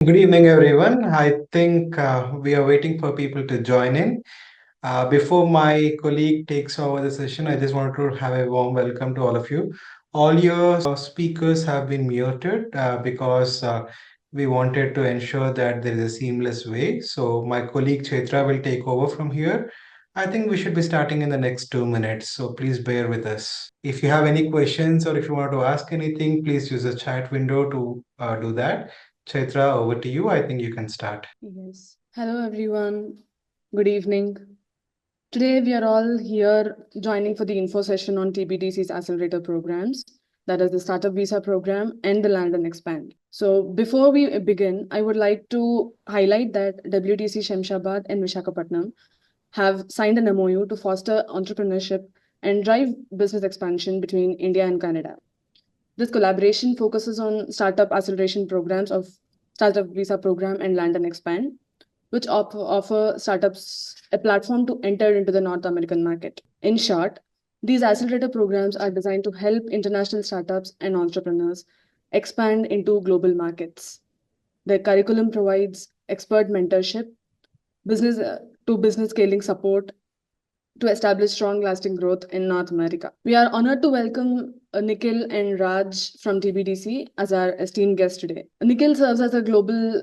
Good evening, everyone. I think we are waiting for people to join in. Before my colleague takes over the session, I just want to have a warm welcome to all of you. All your speakers have been muted because we wanted to ensure that there is a seamless way. So my colleague Chetra will take over from here. I think we should be starting in the next 2 minutes, so please bear with us. If you have any questions or if you want to ask anything, please use the chat window to do that. Chaitra, over to you. I think you can start. Yes. Hello, everyone. Good evening. Today, we are all here joining for the info session on TBDC's Accelerator programs, that is the Startup Visa program and the Land and Expand. So, before we begin, I would like to highlight that WTC Shamshabad and Visakhapatnam have signed an MOU to foster entrepreneurship and drive business expansion between India and Canada. This collaboration focuses on startup acceleration programs of Startup Visa program and Land and Expand, which offer startups a platform to enter into the North American market. In short, these accelerator programs are designed to help international startups and entrepreneurs expand into global markets. The curriculum provides expert mentorship, business to business scaling support to establish strong, lasting growth in North America. We are honored to welcome Nikhil and Raj from TBDC as our esteemed guests today. Nikhil serves as a global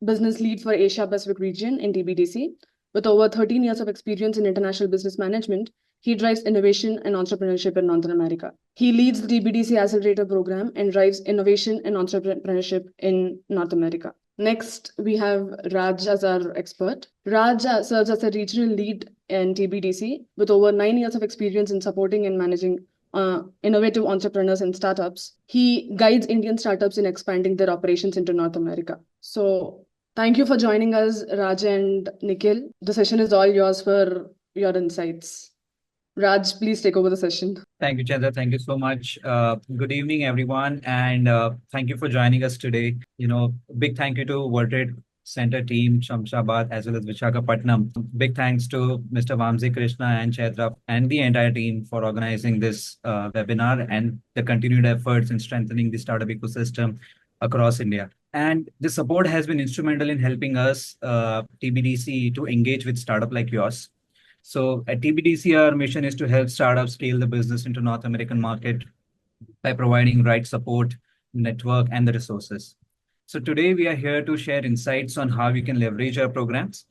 business lead for Asia Pacific region in TBDC. With over 13 years of experience in international business management, he drives innovation and entrepreneurship in North America. He leads the TBDC Accelerator program and drives innovation and entrepreneurship in North America. Next, we have Raj as our expert. Raj serves as a regional lead in TBDC with over 9 years of experience in supporting and managing innovative entrepreneurs and startups. He guides Indian startups in expanding their operations into North America. So, thank you for joining us, Raj and Nikhil. The session is all yours for your insights. Raj, please take over the session. Thank you, Chandra. Thank you so much. Good evening, everyone, and thank you for joining us today. Big thank you to World Trade Center team, Shamshabad, as well as Visakhapatnam. Big thanks to Mr. Vamsi Krishna and Chandra and the entire team for organizing this webinar and the continued efforts in strengthening the startup ecosystem across India. And the support has been instrumental in helping us, TBDC, to engage with startup like yours. So at TBDC, our mission is to help startups scale the business into North American market by providing right support, network, and the resources. So today we are here to share insights on how you can leverage our programs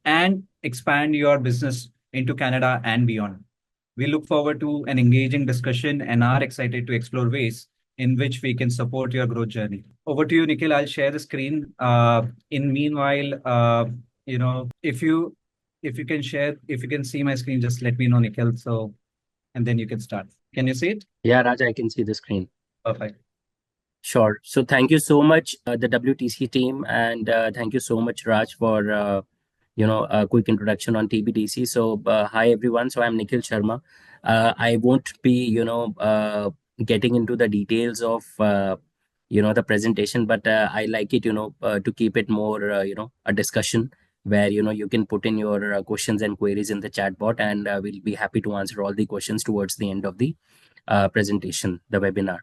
and expand your business into Canada and beyond. We look forward to an engaging discussion and are excited to explore ways in which we can support your growth journey. Over to you, Nikhil. I'll share the screen. In meanwhile, if you can share, if you can see my screen, just let me know, Nikhil. So, and then you can start. Can you see it? Yeah, Raj, I can see the screen. Perfect. Sure. So thank you so much, the WTC team, and thank you so much, Raj, for a quick introduction on TBDC. So hi everyone. So I'm Nikhil Sharma. I won't be getting into the details of the presentation, but I like it to keep it more a discussion where you can put in your questions and queries in the chat bot, and we'll be happy to answer all the questions towards the end of the presentation, the webinar.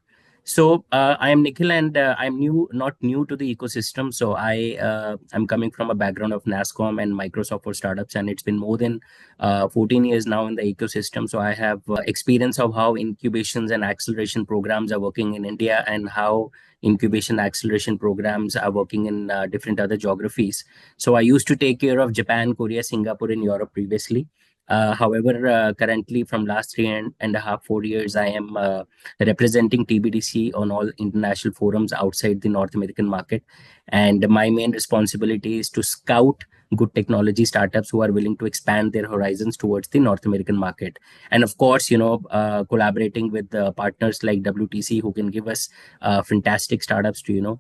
So I am Nikhil, and I'm not new to the ecosystem. So I'm coming from a background of NASCOM and Microsoft for startups, and it's been more than 14 years now in the ecosystem. So I have experience of how incubations and acceleration programs are working in India and how incubation acceleration programs are working in different other geographies. So I used to take care of Japan, Korea, Singapore, and Europe previously. However, currently from last 3.5, 4 years, I am representing TBDC on all international forums outside the North American market. And my main responsibility is to scout good technology startups who are willing to expand their horizons towards the North American market. And of course, collaborating with partners like WTC who can give us fantastic startups to,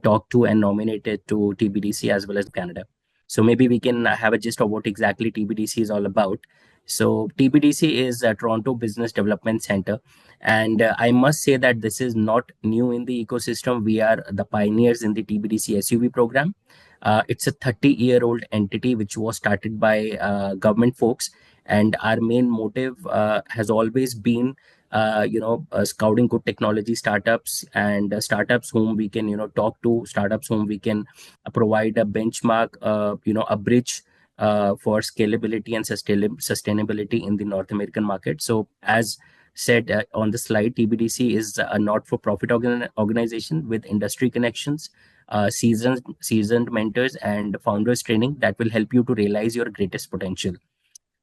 talk to and nominate it to TBDC as well as Canada. So maybe we can have a gist of what exactly TBDC is all about. So TBDC is a Toronto Business Development Center. And I must say that this is not new in the ecosystem. We are the pioneers in the TBDC SUV program. It's a 30-year-old entity which was started by government folks. And our main motive has always been scouting good technology startups and startups whom we can talk to, startups whom we can provide a benchmark, a bridge for scalability and sustainability in the North American market. So as said on the slide, TBDC is a not-for-profit organization with industry connections, seasoned mentors, and founders training that will help you to realize your greatest potential.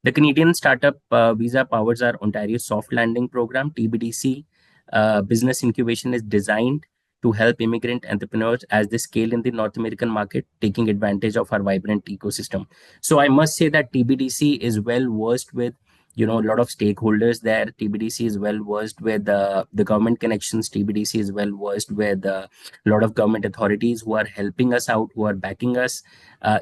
The Canadian startup visa powers our Ontario soft landing program. TBDC business incubation is designed to help immigrant entrepreneurs as they scale in the North American market, taking advantage of our vibrant ecosystem. So I must say that TBDC is well versed with a lot of stakeholders there. TBDC is well versed with the government connections. TBDC is well versed with a lot of government authorities who are helping us out, who are backing us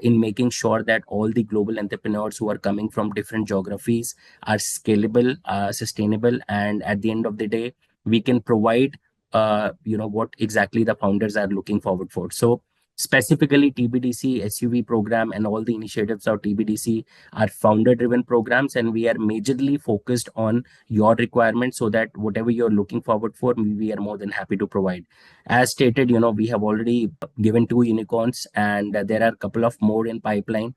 in making sure that all the global entrepreneurs who are coming from different geographies are scalable, sustainable, and at the end of the day, we can provide what exactly the founders are looking forward for. So specifically, TBDC SUV program and all the initiatives of TBDC are founder driven programs, and we are majorly focused on your requirements, so that whatever you're looking forward for, we are more than happy to provide. As stated, we have already given 2 unicorns, and there are a couple of more in pipeline,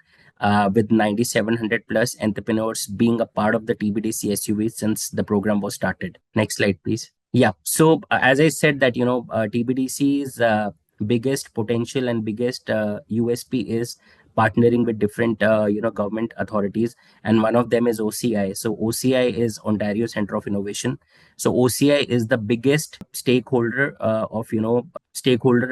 with 9,700 plus entrepreneurs being a part of the TBDC SUV since the program was started. Next slide, please. Yeah. So as I said that, TBDC's biggest potential and biggest USP is partnering with different, government authorities. And one of them is OCI. So OCI is Ontario Center of Innovation. So OCI is the biggest stakeholder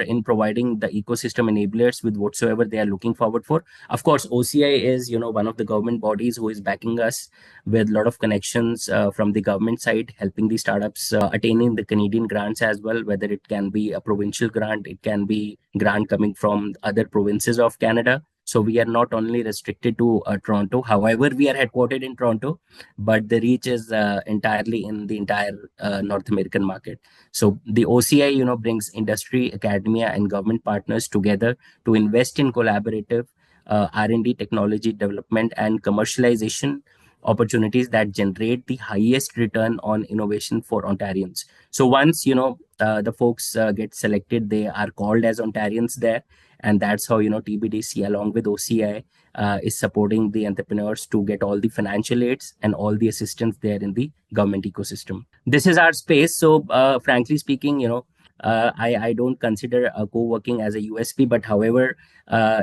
in providing the ecosystem enablers with whatsoever they are looking forward for. Of course, OCI is, one of the government bodies who is backing us with a lot of connections from the government side, helping the startups attaining the Canadian grants as well, whether it can be a provincial grant, it can be grant coming from other provinces of Canada. So we are not only restricted to Toronto. However, we are headquartered in Toronto, but the reach is entirely in the entire North American market. So the OCI, brings industry, academia, and government partners together to invest in collaborative R&D, technology development, and commercialization opportunities that generate the highest return on innovation for Ontarians. So once the folks get selected, they are called as Ontarians there, and that's how TBDC along with OCI is supporting the entrepreneurs to get all the financial aids and all the assistance there in the government ecosystem. This is our space. So frankly speaking, I don't consider co-working as a USP, but however,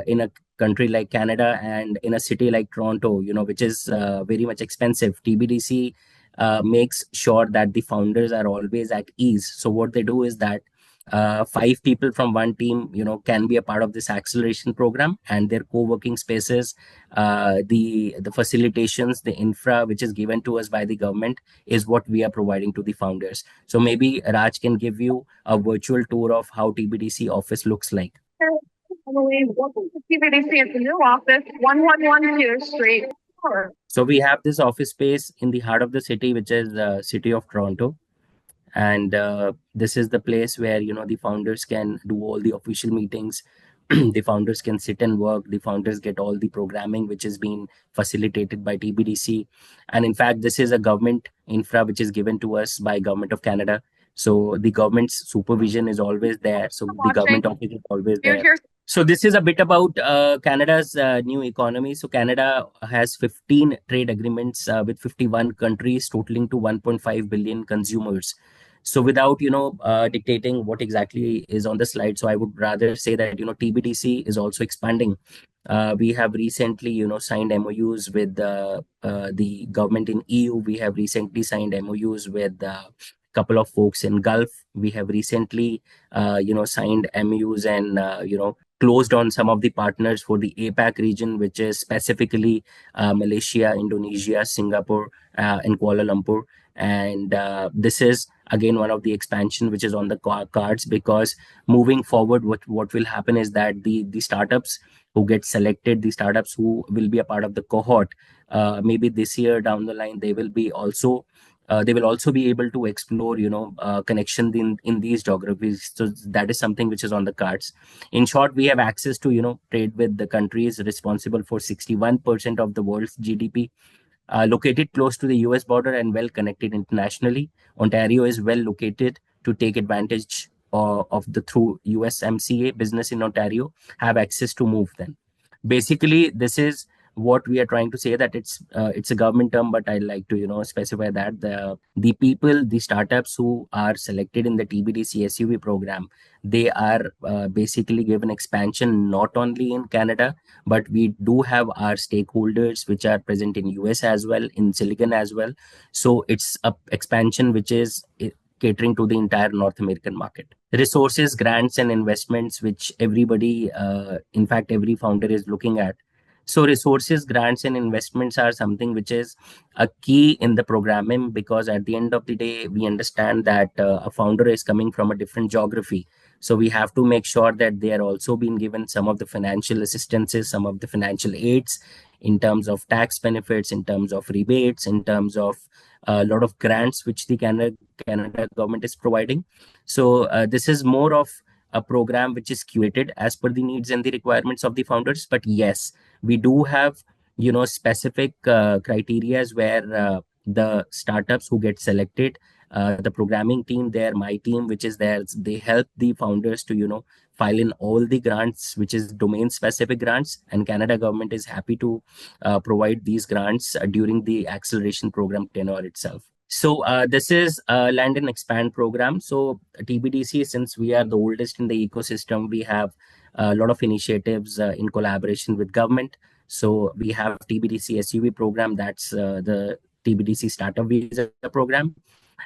in a country like Canada and in a city like Toronto, which is very much expensive, TBDC makes sure that the founders are always at ease. So what they do is that 5 people from one team, can be a part of this acceleration program, and their co-working spaces, the facilitations, the infra which is given to us by the government is what we are providing to the founders. So maybe Raj can give you a virtual tour of how TBDC office looks like. Welcome to TBDC at the new office, 1112 Street. So we have this office space in the heart of the city, which is the city of Toronto. And this is the place where the founders can do all the official meetings. The founders can sit and work. The founders get all the programming which is being facilitated by TBDC. And in fact, this is a government infra which is given to us by Government of Canada. So the government's supervision is always there. So the government office is always there. So this is a bit about Canada's new economy. So Canada has 15 trade agreements with 51 countries, totaling to 1.5 billion consumers. So without dictating what exactly is on the slide, so I would rather say that TBDC is also expanding. We have recently signed MOUs with the government in EU. We have recently signed MOUs with couple of folks in Gulf. We have recently signed MOUs and closed on some of the partners for the APAC region, which is specifically Malaysia, Indonesia, Singapore, and Kuala Lumpur. And this is again one of the expansion which is on the cards, because moving forward, what will happen is that the startups who get selected, the startups who will be a part of the cohort, maybe this year down the line, they will also be able to explore connection in these geographies. So that is something which is on the cards. In short, we have access to trade with the countries responsible for 61% of the world's GDP. Located close to the US border and well connected internationally, Ontario is well located to take advantage of the through USMCA business in Ontario have access to move then. Basically, this is what we are trying to say, that it's a government term, but I like to specify that the people, the startups who are selected in the TBDC SUV program, they are basically given expansion not only in Canada, but we do have our stakeholders which are present in US as well, in Silicon as well. So it's a expansion which is catering to the entire North American market. Resources, grants, and investments, which everybody, in fact, every founder is looking at. So resources, grants, and investments are something which is a key in the programming, because at the end of the day, we understand that a founder is coming from a different geography. So we have to make sure that they are also being given some of the financial assistances, some of the financial aids in terms of tax benefits, in terms of rebates, in terms of a lot of grants which the Canada government is providing. So this is more of a program which is curated as per the needs and the requirements of the founders. But yes, we do have specific criteria where the startups who get selected, the programming team there, my team which is there, they help the founders to file in all the grants which is domain specific grants, and Canada government is happy to provide these grants during the acceleration program tenure itself. So this is a land and expand program. So TBDC, since we are the oldest in the ecosystem, we have a lot of initiatives in collaboration with government. So we have TBDC SUV program, that's the TBDC startup visa program.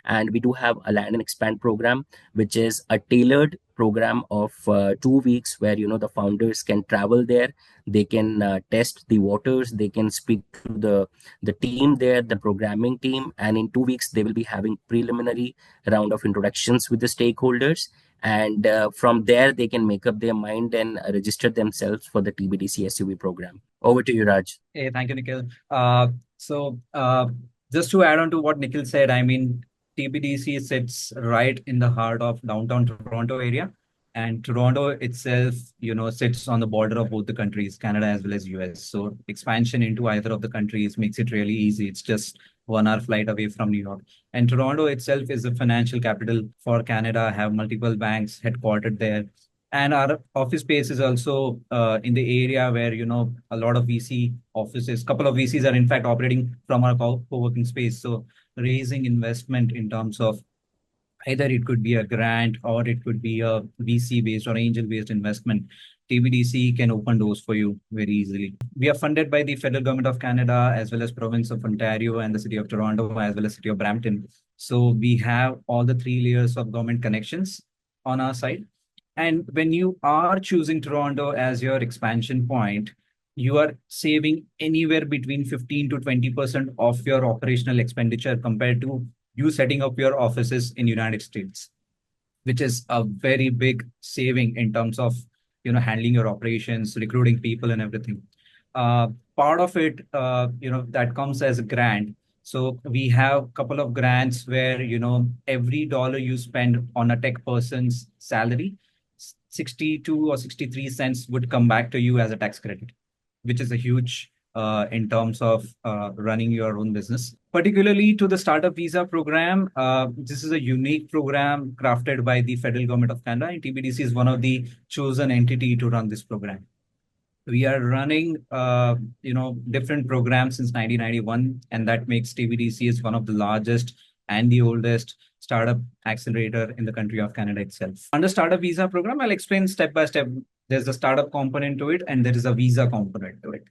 And we do have a land and expand program, which is a tailored program of 2 weeks where the founders can travel there, they can test the waters, they can speak to the team there, the programming team, and in 2 weeks they will be having preliminary round of introductions with the stakeholders, and from there they can make up their mind and register themselves for the TBDC SUV program. Over to you, Raj. Hey, thank you, Nikhil. Just to add on to what Nikhil said, I mean, TBDC sits right in the heart of downtown Toronto area, and Toronto itself, sits on the border of both the countries, Canada as well as US. So expansion into either of the countries makes it really easy. It's just 1 hour flight away from New York. And Toronto itself is the financial capital for Canada, have multiple banks headquartered there. And our office space is also in the area where, a lot of VC offices, couple of VCs are in fact operating from our co-working space. So raising investment in terms of either it could be a grant or it could be a VC based or angel based investment. TBDC can open doors for you very easily. We are funded by the federal government of Canada as well as province of Ontario and the city of Toronto as well as city of Brampton. So we have all the 3 layers of government connections on our side. And when you are choosing Toronto as your expansion point, you are saving anywhere between 15 to 20% of your operational expenditure compared to you setting up your offices in United States, which is a very big saving in terms of handling your operations, recruiting people, and everything. Part of it, that comes as a grant. So we have a couple of grants where every dollar you spend on a tech person's salary, 62 or 63 cents would come back to you as a tax credit, which is a huge in terms of running your own business. Particularly to the startup visa program, this is a unique program crafted by the federal government of Canada, and TBDC is one of the chosen entity to run this program. We are running, different programs since 1991, and that makes TBDC is one of the largest and the oldest startup accelerator in the country of Canada itself. Under startup visa program, I'll explain step by step. There's a startup component to it, and there is a visa component to it.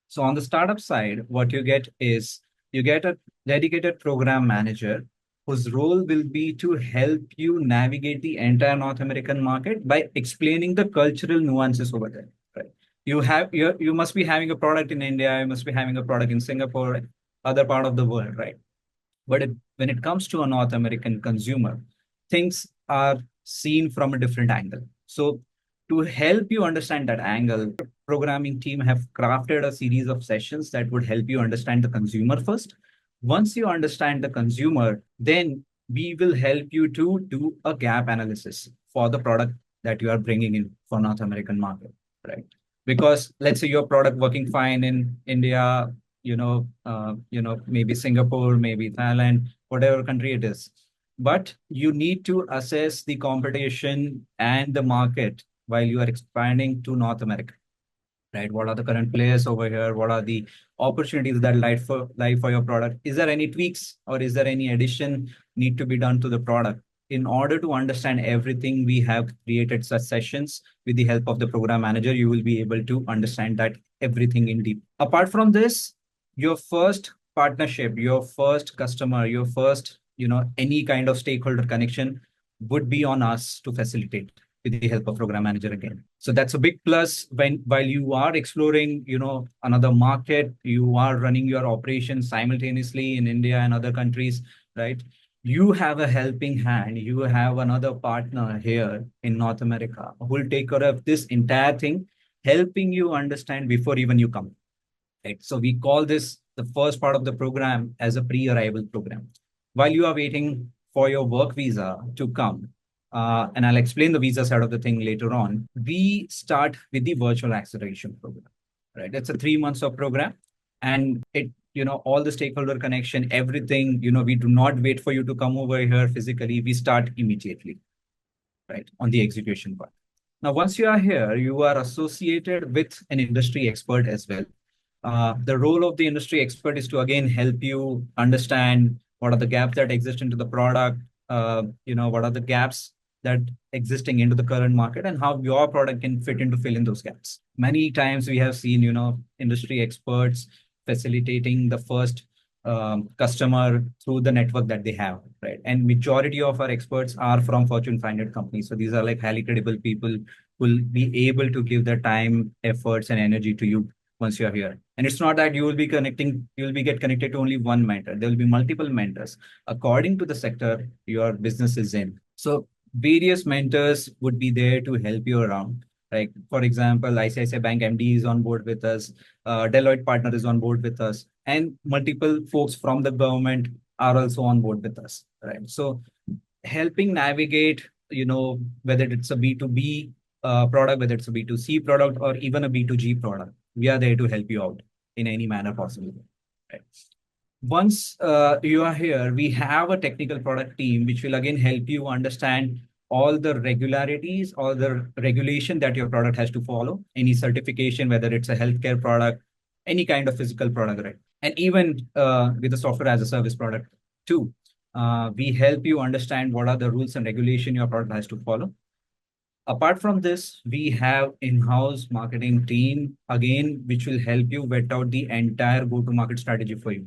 So on the startup side, what you get is you get a dedicated program manager whose role will be to help you navigate the entire North American market by explaining the cultural nuances over there. Right? You must be having a product in India, you must be having a product in Singapore, other part of the world, right? But when it comes to a North American consumer, things are seen from a different angle. So to help you understand that angle, programming team have crafted a series of sessions that would help you understand the consumer first. Once you understand the consumer, then we will help you to do a gap analysis for the product that you are bringing in for North American market, right? Because let's say your product working fine in India, maybe Singapore, maybe Thailand, whatever country it is. But you need to assess the competition and the market while you are expanding to North America, right? What are the current players over here? What are the opportunities that lie for your product? Is there any tweaks or is there any addition need to be done to the product? In order to understand everything, we have created such sessions with the help of the program manager. You will be able to understand that everything in deep. Apart from this, your first partnership, your first customer, your first, any kind of stakeholder connection would be on us to facilitate with the help of program manager again. So that's a big plus when while you are exploring, another market, you are running your operations simultaneously in India and other countries, right? You have a helping hand. You have another partner here in North America who will take care of this entire thing, helping you understand before even you come. Right? So we call this the first part of the program as a pre-arrival program. While you are waiting for your work visa to come, and I'll explain the visa side of the thing later on, we start with the virtual acceleration program, right? It's a 3 months of program, and it, all the stakeholder connection, everything, we do not wait for you to come over here physically. We start immediately, right, on the execution part. Now, once you are here, you are associated with an industry expert as well. The role of the industry expert is to again help you understand what are the gaps that exist into the product, what are the gaps that existing into the current market and how your product can fit into fill in those gaps. Many times we have seen, industry experts facilitating the first customer through the network that they have, right? And majority of our experts are from Fortune 500 companies. So these are like highly credible people who will be able to give their time, efforts, and energy to you once you are here. And it's not that you will be get connected to only one mentor. There will be multiple mentors according to the sector your business is in. So various mentors would be there to help you around. Like, for example, ICICI Bank MD is on board with us, Deloitte partner is on board with us, and multiple folks from the government are also on board with us, right? So helping navigate, whether it's a B2B product, whether it's a B2C product, or even a B2G product, we are there to help you out in any manner possible, right? Once you are here, we have a technical product team which will again help you understand all the regularities or the regulation that your product has to follow, any certification, whether it's a healthcare product, any kind of physical product, right? And even with the software as a service product too, we help you understand what are the rules and regulation your product has to follow. Apart from this, we have in-house marketing team, again, which will help you vet out the entire go-to-market strategy for you.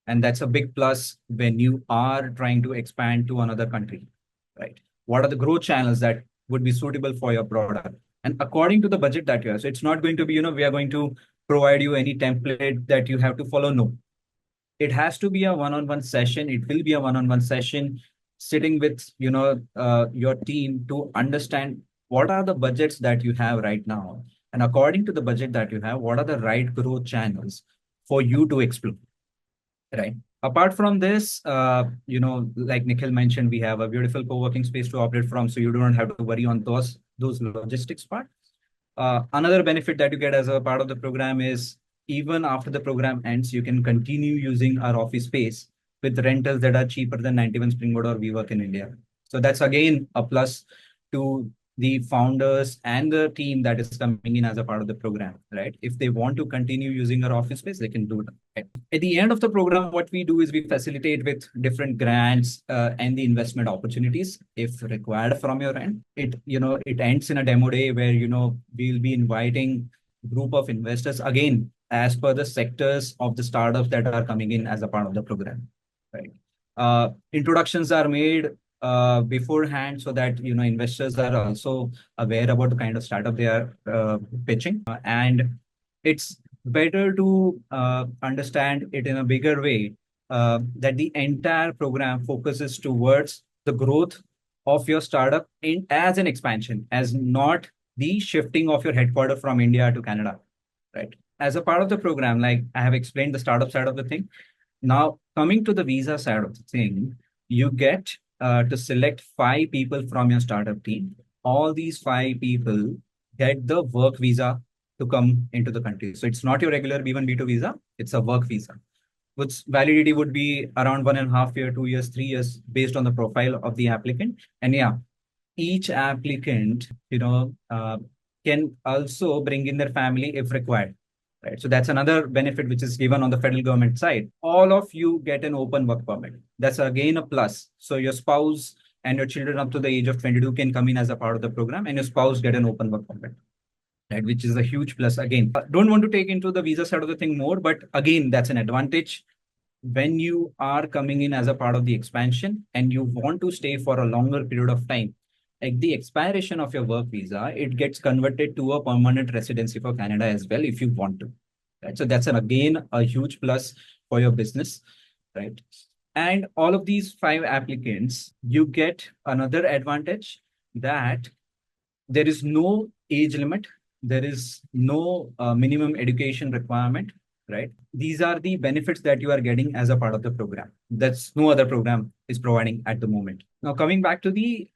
And that's a big plus when you are trying to expand to another country, right? What are the growth channels that would be suitable for your product? And according to the budget that you have. So it's not going to be, we are going to provide you any template that you have to follow. No, it has to be a one-on-one session. It will be a one-on-one session sitting with, your team to understand what are the budgets that you have right now. And according to the budget that you have, what are the right growth channels for you to explore, right? Apart from this, like Nikhil mentioned, we have a beautiful co-working space to operate from, so you don't have to worry on those logistics part. Another benefit that you get as a part of the program is even after the program ends, you can continue using our office space with rentals that are cheaper than 91 Springwood or WeWork in India. So that's again a plus to the founders and the team that is coming in as a part of the program, right? If they want to continue using our office space, they can do it. Right? At the end of the program, what we do is we facilitate with different grants and the investment opportunities if required from your end. It ends in a demo day where, we'll be inviting group of investors again, as per the sectors of the startups that are coming in as a part of the program, right? Introductions are made beforehand so that investors are also aware about the kind of startup they are pitching, and it's better to understand it in a bigger way that the entire program focuses towards the growth of your startup as an expansion, as not the shifting of your headquarters from India to Canada, right? As a part of the program, like I have explained the startup side of the thing. Now coming to the visa side of the thing, you get to select 5 people from your startup team. All these 5 people get the work visa to come into the country. So it's not your regular B1, B2 visa, it's a work visa, which validity would be around 1.5 years, 2 years, 3 years, based on the profile of the applicant. And yeah, each applicant, can also bring in their family if required. Right. So that's another benefit which is given on the federal government side. All of you get an open work permit. That's again a plus. So your spouse and your children up to the age of 22 can come in as a part of the program, and your spouse get an open work permit. Right, which is a huge plus. Again, don't want to take into the visa side of the thing more, but again, that's an advantage when you are coming in as a part of the expansion and you want to stay for a longer period of time. At the expiration of your work visa, it gets converted to a permanent residency for Canada as well if you want to. Right? So that's again a huge plus for your business, right? And all of these 5 applicants, you get another advantage that there is no age limit, there is no minimum education requirement, right? These are the benefits that you are getting as a part of the program. That's no other program is providing at the moment. Now, coming back to the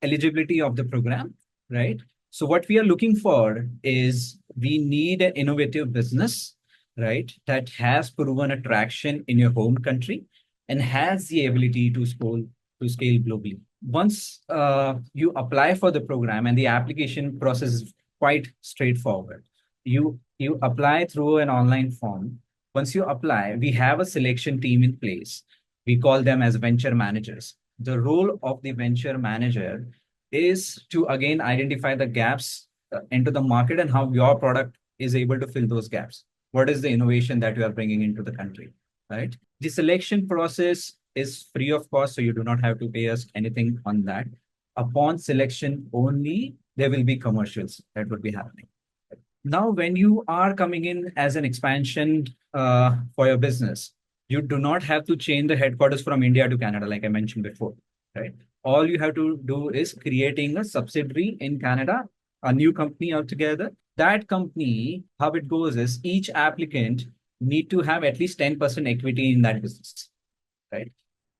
eligibility of the program, right? So what we are looking for is we need an innovative business, right, that has proven attraction in your home country and has the ability to scale globally. Once you apply for the program, and the application process is quite straightforward. You apply through an online form. Once you apply, we have a selection team in place. We call them as venture managers. The role of the venture manager is to again identify the gaps into the market and how your product is able to fill those gaps. What is the innovation that you are bringing into the country, right? The selection process is free of cost, so you do not have to pay us anything on that. Upon selection only, there will be commercials that would be happening. Now, when you are coming in as an expansion for your business, you do not have to change the headquarters from India to Canada, like I mentioned before, right? All you have to do is creating a subsidiary in Canada, a new company altogether. That company, how it goes is each applicant need to have at least 10% equity in that business, right?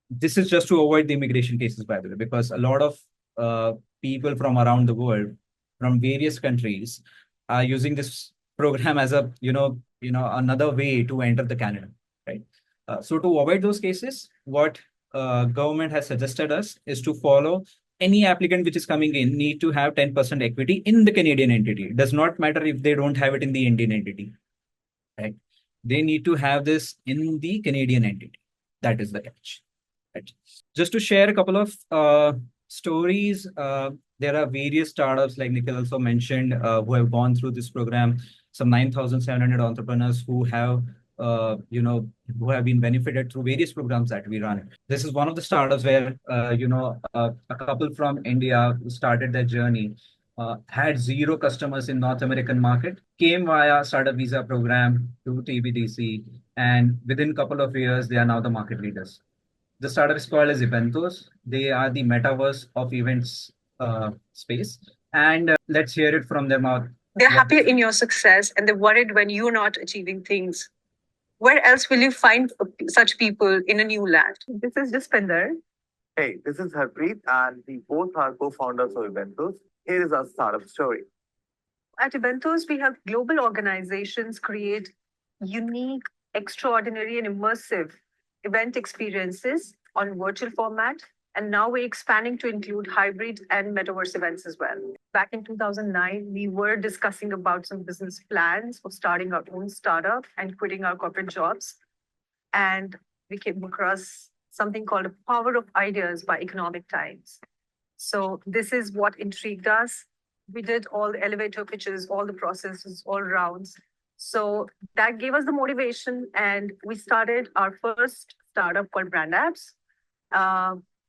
This is just to avoid the immigration cases, by the way, because a lot of people from around the world, from various countries, are using this program as a another way to enter the Canada, right? So to avoid those cases, what government has suggested us is to follow any applicant which is coming in need to have 10% equity in the Canadian entity. It does not matter if they don't have it in the Indian entity, right? They need to have this in the Canadian entity. That is the catch. Right. Just to share a couple of stories, there are various startups, like Nikhil also mentioned, who have gone through this program. Some 9,700 entrepreneurs who have, who have been benefited through various programs that we run. This is one of the startups where, a couple from India who started their journey, had 0 customers in North American market, came via startup visa program to TBDC, and within a couple of years, they are now the market leaders. The startup is called as Eventos. They are the metaverse of events space. And let's hear it from them out. They're happy in your success and they're worried when you're not achieving things. Where else will you find such people in a new land? This is Jaspinder. Hey, this is Harpreet, and we both are co-founders of Eventos. Here is our startup story. At Eventos, we help global organizations create unique, extraordinary, and immersive event experiences on virtual format. And now we're expanding to include hybrid and metaverse events as well. Back in 2009, we were discussing about some business plans for starting our own startup and quitting our corporate jobs. And we came across something called a power of ideas by Economic Times. So this is what intrigued us. We did all the elevator pitches, all the processes, all rounds. So that gave us the motivation, and we started our first startup called Brand Apps.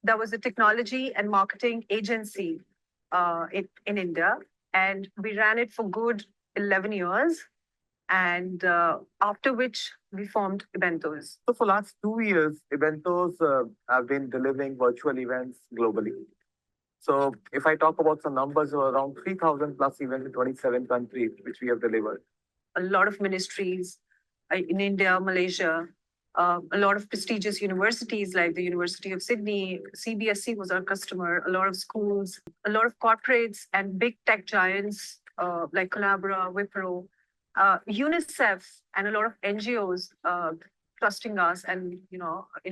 That was a technology and marketing agency in India, and we ran it for good 11 years. And after which we formed Eventos. So for last 2 years, Eventos have been delivering virtual events globally. So if I talk about some numbers, around 3,000 plus events in 27 countries, which we have delivered. A lot of ministries in India, Malaysia, a lot of prestigious universities like the University of Sydney, CBSE was our customer, a lot of schools, a lot of corporates and big tech giants like Collabora, Wipro. UNICEF and a lot of NGOs trusting us and in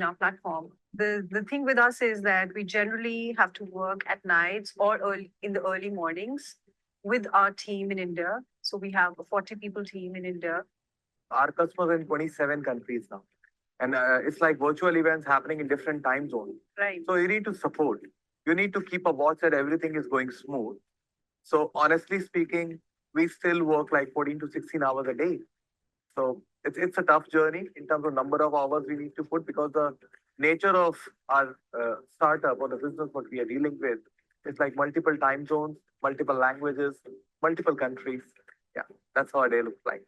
our platform. The thing with us is that we generally have to work at nights or in the early mornings with our team in India. So we have a 40 people team in India. Our customers in 27 countries now. And it's like virtual events happening in different time zones. Right. So you need to support. You need to keep a watch that everything is going smooth. So honestly speaking, we still work like 14 to 16 hours a day. So it's a tough journey in terms of number of hours we need to put, because the nature of our startup or the business what we are dealing with is like multiple time zones, multiple languages, multiple countries. Yeah, that's how a day looks like.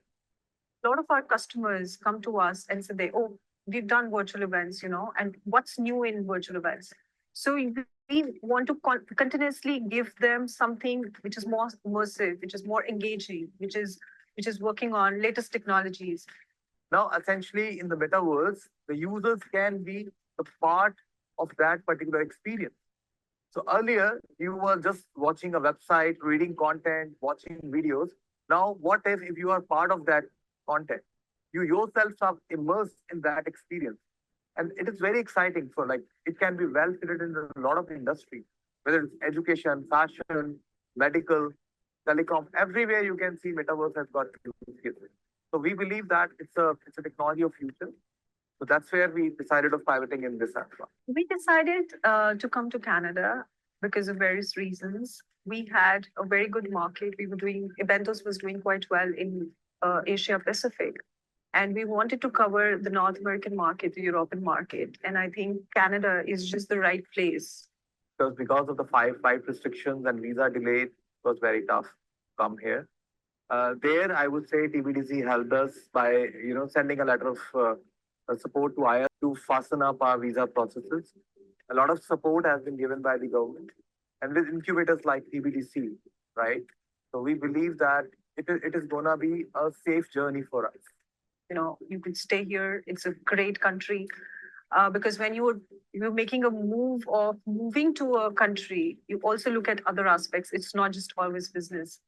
A lot of our customers come to us and say, "Oh, we've done virtual events, and what's new in virtual events?" So we want to continuously give them something which is more immersive, which is more engaging, which is working on latest technologies. Now, essentially, in the metaverse, the users can be a part of that particular experience. So earlier, you were just watching a website, reading content, watching videos. Now, what if you are part of that content? You yourself are immersed in that experience. And it is very exciting. So, like, it can be well fitted in a lot of industries, whether it's education, fashion, medical, telecom, everywhere you can see metaverse has got use cases. So we believe that it's a technology of future. So that's where we decided of pivoting in this aspect. We decided to come to Canada because of various reasons. We had a very good market. Eventos was doing quite well in Asia Pacific. And we wanted to cover the North American market, the European market. And I think Canada is just the right place. Because of the five restrictions and visa delayed, it was very tough to come here. There, I would say TBDC helped us by sending a letter of support to IR to fasten up our visa processes. A lot of support has been given by the government, and with incubators like TBDC, right? So we believe that it is gonna be a safe journey for us. You could stay here. It's a great country. Because when you're making a move of moving to a country, you also look at other aspects. It's not just always business.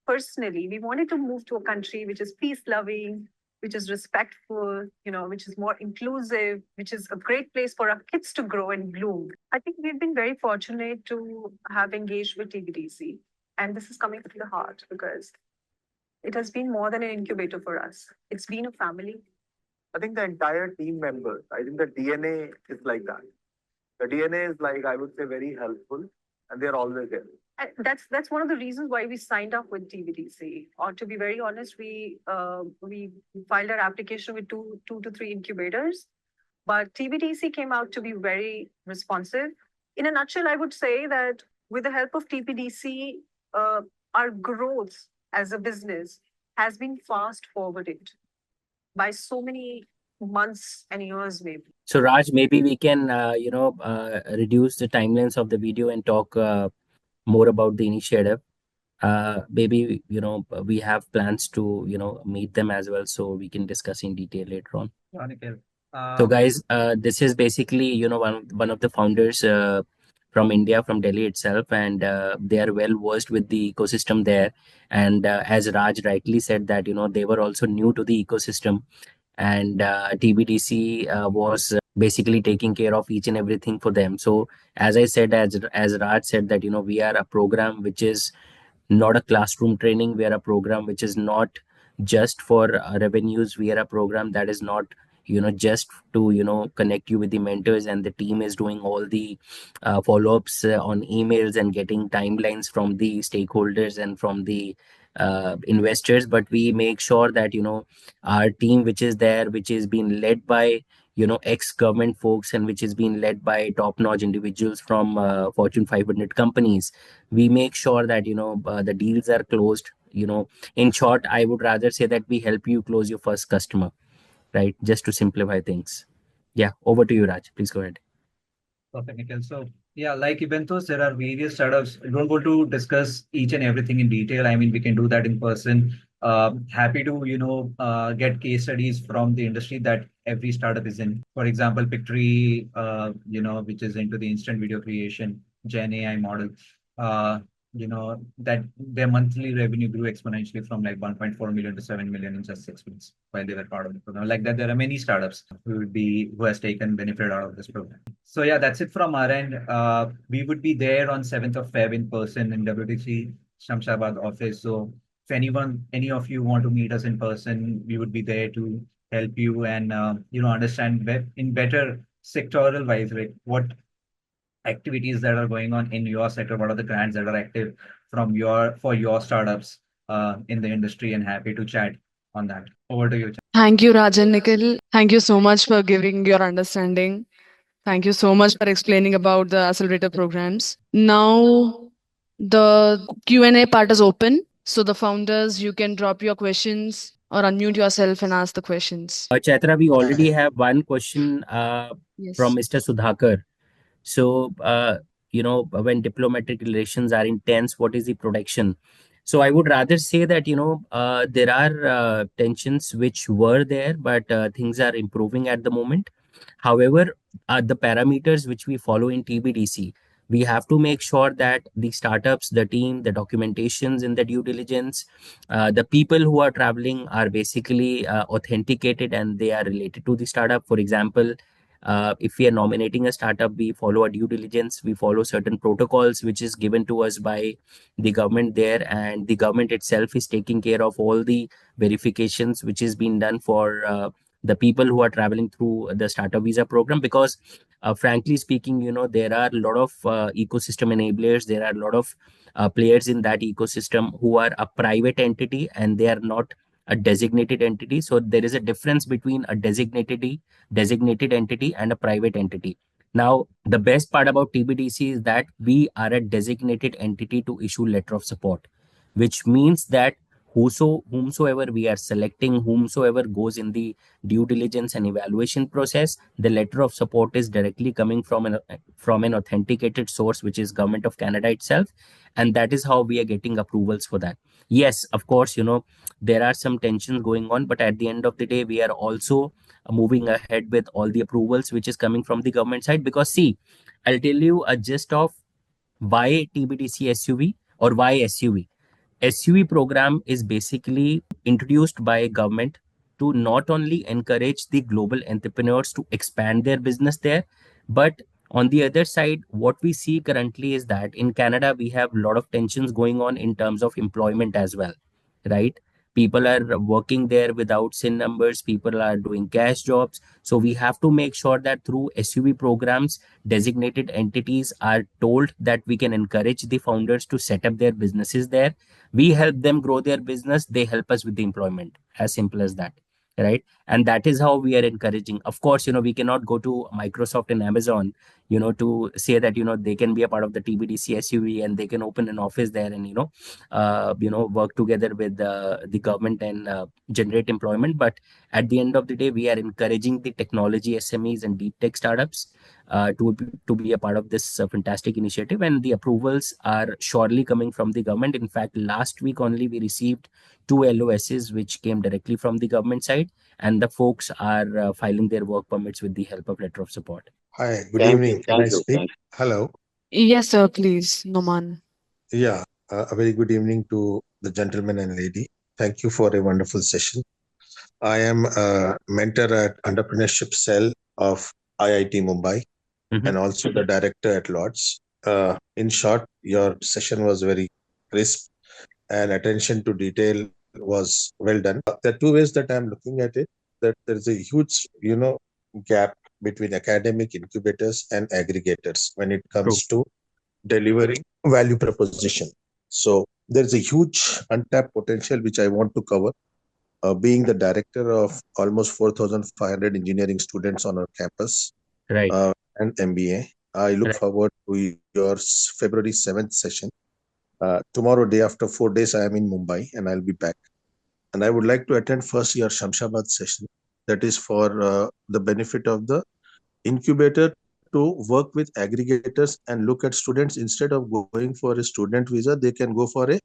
Personally, we wanted to move to a country which is peace-loving, which is respectful, which is more inclusive, which is a great place for our kids to grow and bloom. I think we've been very fortunate to have engaged with TBDC. And this is coming from the heart because it has been more than an incubator for us. It's been a family. I think the entire team members, I think the DNA is like that. The DNA is like, I would say, very helpful, and they're always there. And that's one of the reasons why we signed up with TBDC. Or to be very honest, we filed our application with two to three incubators, but TBDC came out to be very responsive. In a nutshell, I would say that with the help of TBDC, our growth as a business has been fast forwarded by so many months and years, maybe. So Raj, maybe we can reduce the timelines of the video and talk more about the initiative. Maybe we have plans to meet them as well, so we can discuss in detail later on. So guys, this is basically one of the founders from India, from Delhi itself, and they are well versed with the ecosystem there. And as Raj rightly said that they were also new to the ecosystem, and TBDC was basically taking care of each and everything for them. So as I said, as Raj said that we are a program which is not a classroom training. We are a program which is not just for revenues. We are a program that is not just to connect you with the mentors, and the team is doing all the follow-ups on emails and getting timelines from the stakeholders and from the investors. But we make sure that our team which is there, which is being led by ex-government folks, and which is being led by top-notch individuals from Fortune 500 companies, we make sure that the deals are closed. In short, I would rather say that we help you close your first customer, right? Just to simplify things. Yeah, over to you, Raj. Please go ahead. Perfect, Nikhil. So yeah, like Eventos, there are various startups. I don't want to discuss each and everything in detail. I mean, we can do that in person. Happy to get case studies from the industry that every startup is in. For example, Pictory, which is into the instant video creation, Gen AI model. that their monthly revenue grew exponentially from like 1.4 million to 7 million in just 6 months while they were part of the program. Like that, there are many startups who has taken benefit out of this program. So yeah, that's it from our end. We would be there on 7th of Feb in person in WTC Shamshabad office. So if any of you want to meet us in person, we would be there to help you and understand in better sectoral wise, like what activities that are going on in your sector, what are the grants that are active for your startups in the industry, and happy to chat on that. Over to you. Thank you, Raj and Nikhil. Thank you so much for giving your understanding. Thank you so much for explaining about the accelerator programs. Now, the Q&A part is open. So the founders, you can drop your questions or unmute yourself and ask the questions. Chaitra, we already Hi. have one question from Yes. Mr. Sudhakar. So, when diplomatic relations are intense, what is the protection? So, I would rather say that, there are tensions which were there, but things are improving at the moment. However, the parameters which we follow in TBDC, we have to make sure that the startups, the team, the documentations in the due diligence, the people who are traveling are basically authenticated and they are related to the startup. For example, if we are nominating a startup, we follow a due diligence, we follow certain protocols which is given to us by the government there, and the government itself is taking care of all the verifications which is being done for the people who are traveling through the startup visa program. Because frankly speaking, there are a lot of ecosystem enablers, there are a lot of players in that ecosystem who are a private entity and they are not a designated entity. So there is a difference between a designated entity and a private entity. Now, the best part about TBDC is that we are a designated entity to issue letter of support, which means that whomsoever we are selecting, whomsoever goes in the due diligence and evaluation process, the letter of support is directly coming from an authenticated source, which is Government of Canada itself, and that is how we are getting approvals for that. Yes, of course, there are some tensions going on, but at the end of the day, we are also moving ahead with all the approvals which is coming from the government side. Because see, I'll tell you a gist of why TBDC SUV or why SUV. SUV program is basically introduced by government to not only encourage the global entrepreneurs to expand their business there, but on the other side, what we see currently is that in Canada we have a lot of tensions going on in terms of employment as well, right? People are working there without SIN numbers, people are doing cash jobs. So we have to make sure that through SUV programs, designated entities are told that we can encourage the founders to set up their businesses there. We help them grow their business, they help us with the employment, as simple as that, right? And that is how we are encouraging. Of course, we cannot go to Microsoft and Amazon, to say that they can be a part of the TBDC SUV and they can open an office there and work together with the government and generate employment. But at the end of the day, we are encouraging the technology SMEs and deep tech startups to be a part of this fantastic initiative, and the approvals are surely coming from the government. In fact, last week only we received 2 LOSs which came directly from the government side, and the folks are filing their work permits with the help of letter of support. Hi, good evening. Can I speak? Hello. Yes, sir, please, Noman. Yeah, a very good evening to the gentleman and lady. Thank you for a wonderful session. I am a mentor at Entrepreneurship Cell of IIT Mumbai and also the director at Lords. In short, your session was very crisp and attention to detail was well done. There are two ways that I'm looking at it, that there is a huge, gap between academic incubators and aggregators when it comes to delivering value proposition. So there's a huge untapped potential which I want to cover. Being the director of almost 4,500 engineering students on our campus, Right. and MBA, I look forward to your February 7th session. Tomorrow, day after 4 days, I am in Mumbai and I'll be back. And I would like to attend first your Shamshabad session. That is for the benefit of the incubator to work with aggregators and look at students. Instead of going for a student visa, they can go for a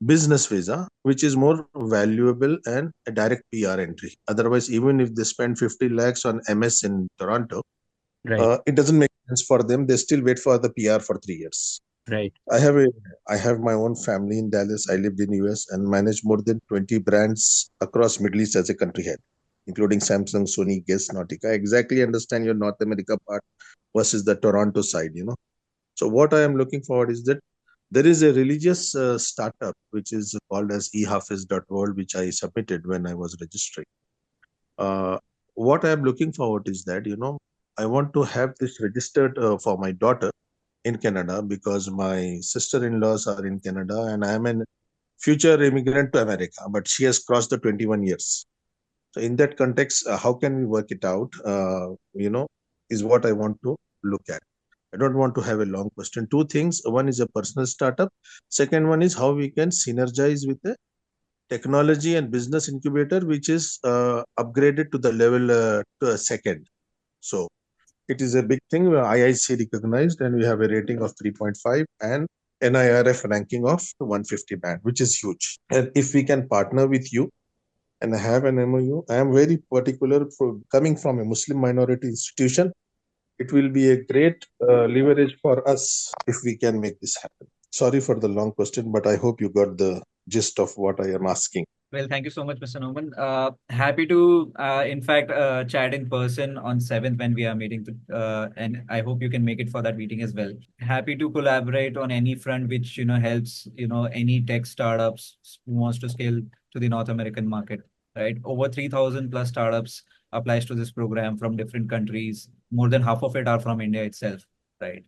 business visa, which is more valuable and a direct PR entry. Otherwise, even if they spend 50 lakhs on MS in Toronto, it doesn't make sense for them. They still wait for the PR for 3 years. Right. I have my own family in Dallas. I lived in US and managed more than 20 brands across Middle East as a country head, including Samsung, Sony, Guess, Nautica. I exactly understand your North America part versus the Toronto side, you know. So what I am looking forward is that there is a religious startup which is called as ehafiz.world, which I submitted when I was registering. Uh, what I am looking forward is that, you know, I want to have this registered for my daughter in Canada because my sister-in-laws are in Canada and I am a future immigrant to America, but she has crossed the 21 years. So in that context, how can we work it out? You know, is what I want to look at. I don't want to have a long question. Two things. One is a personal startup. Second one is how we can synergize with a technology and business incubator, which is upgraded to the level to a second. So it is a big thing. IIC recognized, and we have a rating of 3.5 and NIRF ranking of 150 band, which is huge. And if we can partner with you and have an MOU, I am very particular for coming from a Muslim minority institution. It will be a great leverage for us if we can make this happen. Sorry for the long question, but I hope you got the gist of what I am asking. Well, thank you so much, Mr. Norman. Happy to, in fact, chat in person on 7th when we are meeting, and I hope you can make it for that meeting as well. Happy to collaborate on any front which helps any tech startups who wants to scale to the North American market. Right, over 3,000 plus startups applies to this program from different countries. More than half of it are from India itself. Right.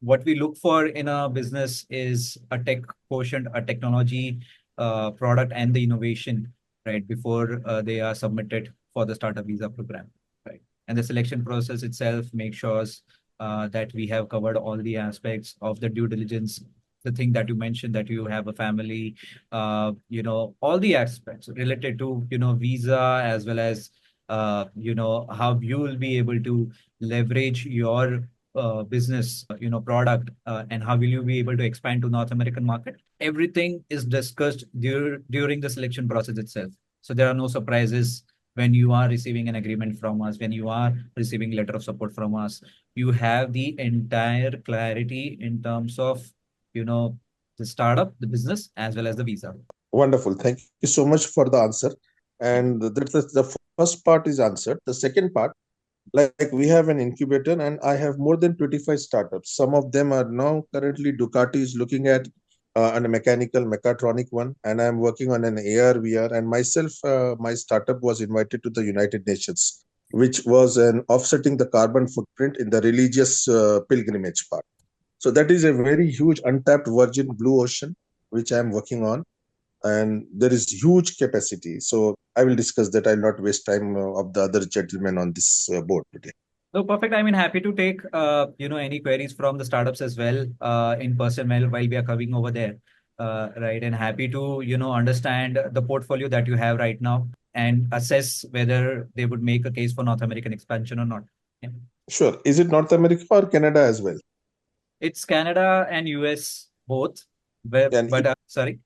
What we look for in a business is a tech quotient, a technology product and the innovation, right, before they are submitted for the startup visa program, right? And the selection process itself makes sure that we have covered all the aspects of the due diligence, the thing that you mentioned, that you have a family, all the aspects related to, visa as well as, how you will be able to leverage your business, product, and how will you be able to expand to North American market. Everything is discussed during the selection process itself. So there are no surprises when you are receiving an agreement from us, when you are receiving letter of support from us. You have the entire clarity in terms of, the startup, the business, as well as the visa. Wonderful. Thank you so much for the answer. And the first part is answered. The second part, like we have an incubator and I have more than 25 startups. Some of them are now currently Ducati is looking at on a mechanical mechatronic one, and I'm working on an AR VR. And myself, my startup was invited to the United Nations, which was an offsetting the carbon footprint in the religious pilgrimage part. So that is a very huge untapped virgin blue ocean, which I'm working on, and there is huge capacity. So I will discuss that. I'll not waste time of the other gentlemen on this board today. So perfect. I mean, happy to take any queries from the startups as well in person while we are coming over there, right? And happy to understand the portfolio that you have right now and assess whether they would make a case for North American expansion or not. Yeah. Sure. Is it North America or Canada as well? It's Canada and US both. Sorry.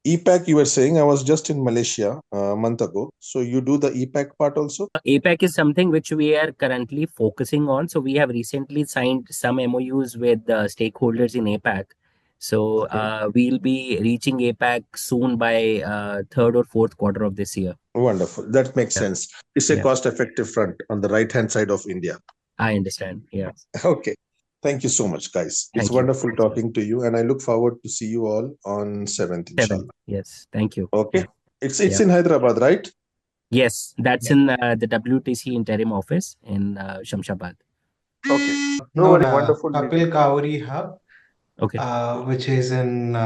EPAC, you were saying. I was just in Malaysia a month ago. So you do the EPAC part also? APAC is something which we are currently focusing on. So we have recently signed some MOUs with stakeholders in APAC. So we'll be reaching APAC soon by third or fourth quarter of this year. Wonderful. That makes sense. It's a cost-effective front on the right-hand side of India. I understand. Yeah. Okay. Thank you so much, guys. It's wonderful talking to you, and I look forward to see you all on 7th, inshallah. Yes. Thank you. Okay. It's in Hyderabad, right? Yes, that's in the WTC interim office in Shamshabad. Okay. No, wonderful. Kapil Kauri Hub, Okay. which is in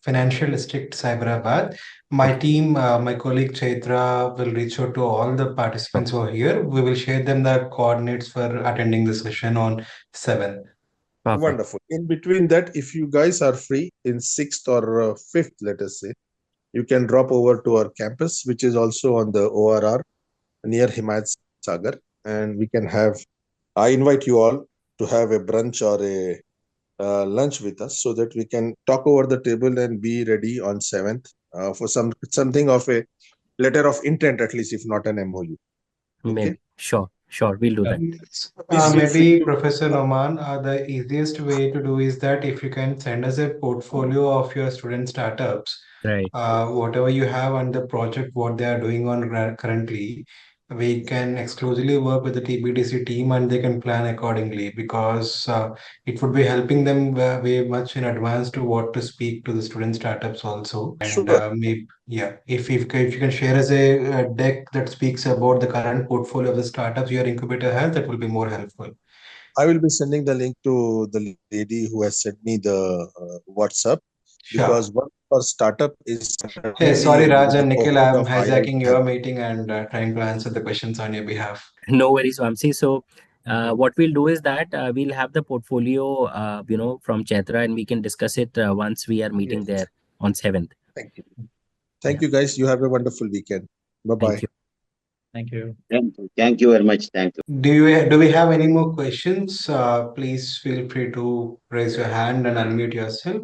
Financial District, Cyberabad. My team, my colleague Chaitra, will reach out to all the participants who are here. We will share them the coordinates for attending the session on 7th. Perfect. Wonderful. In between that, if you guys are free in 6th or 5th, let us say, you can drop over to our campus, which is also on the ORR near Himayat Sagar, and we can have, I invite you all to have a brunch or a lunch with us so that we can talk over the table and be ready on 7th for something of a letter of intent, at least, if not an MOU. Okay? Maybe. Sure. Sure, we'll do that. Maybe Professor Noman, the easiest way to do is that if you can send us a portfolio of your student startups, Right. whatever you have on the project, what they are doing on currently, we can exclusively work with the TBDC team and they can plan accordingly because it would be helping them way much in advance to what to speak to the student startups also. And Sure. maybe, yeah, if you can share us a deck that speaks about the current portfolio of the startups your incubator has, that will be more helpful. I will be sending the link to the lady who has sent me the WhatsApp Sure. because one of our startup is Hey, sorry, currently Raj in the and Nikhil, cohort I'm of hijacking IIT. your meeting and trying to answer the questions on your behalf. No worries, Vamsi. So, what we'll do is that we'll have the portfolio, from Chaitra, and we can discuss it once we are meeting Yes. there on 7th. Thank you. Thank you, guys. You have a wonderful weekend. Bye-bye. Thank you. Thank you. Thank you very much. Thank you. Do we have any more questions? Please feel free to raise your hand and unmute yourself.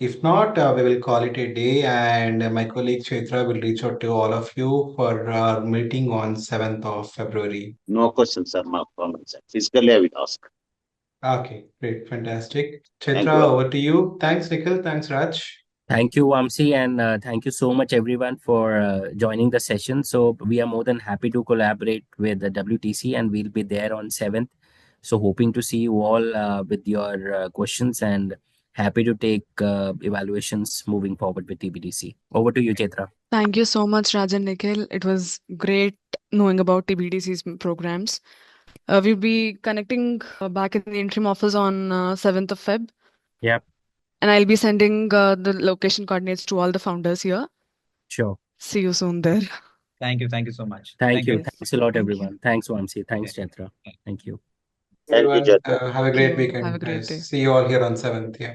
If not, we will call it a day, and my colleague Chaitra will reach out to all of you for our meeting on 7th of February. No questions, sir. From my side. Physically, I will ask. Okay, great, fantastic. Thank Chaitra, you. over to you. Thanks, Nikhil. Thanks, Raj. Thank you, Vamsi, and thank you so much, everyone, for joining the session. So, we are more than happy to collaborate with the WTC, and we'll be there on 7th. So, hoping to see you all with your questions and happy to take evaluations moving forward with TBDC. Over to you, Chaitra. Thank you so much, Raj and Nikhil. It was great knowing about TBDC's programs. We'll be connecting back in the interim office on 7th of Feb. Yep. And I'll be sending the location coordinates to all the founders here. Sure. See you soon there. Thank you. Thank you so much. Thank you. Yes. Thanks a lot, Thank you. everyone. Thanks, Vamsi. Thanks, Chaitra. Thank you. Thank you, Everyone, Chaitra. have a Thank great you. weekend. Have a great day. See you all here on 7th. Yeah.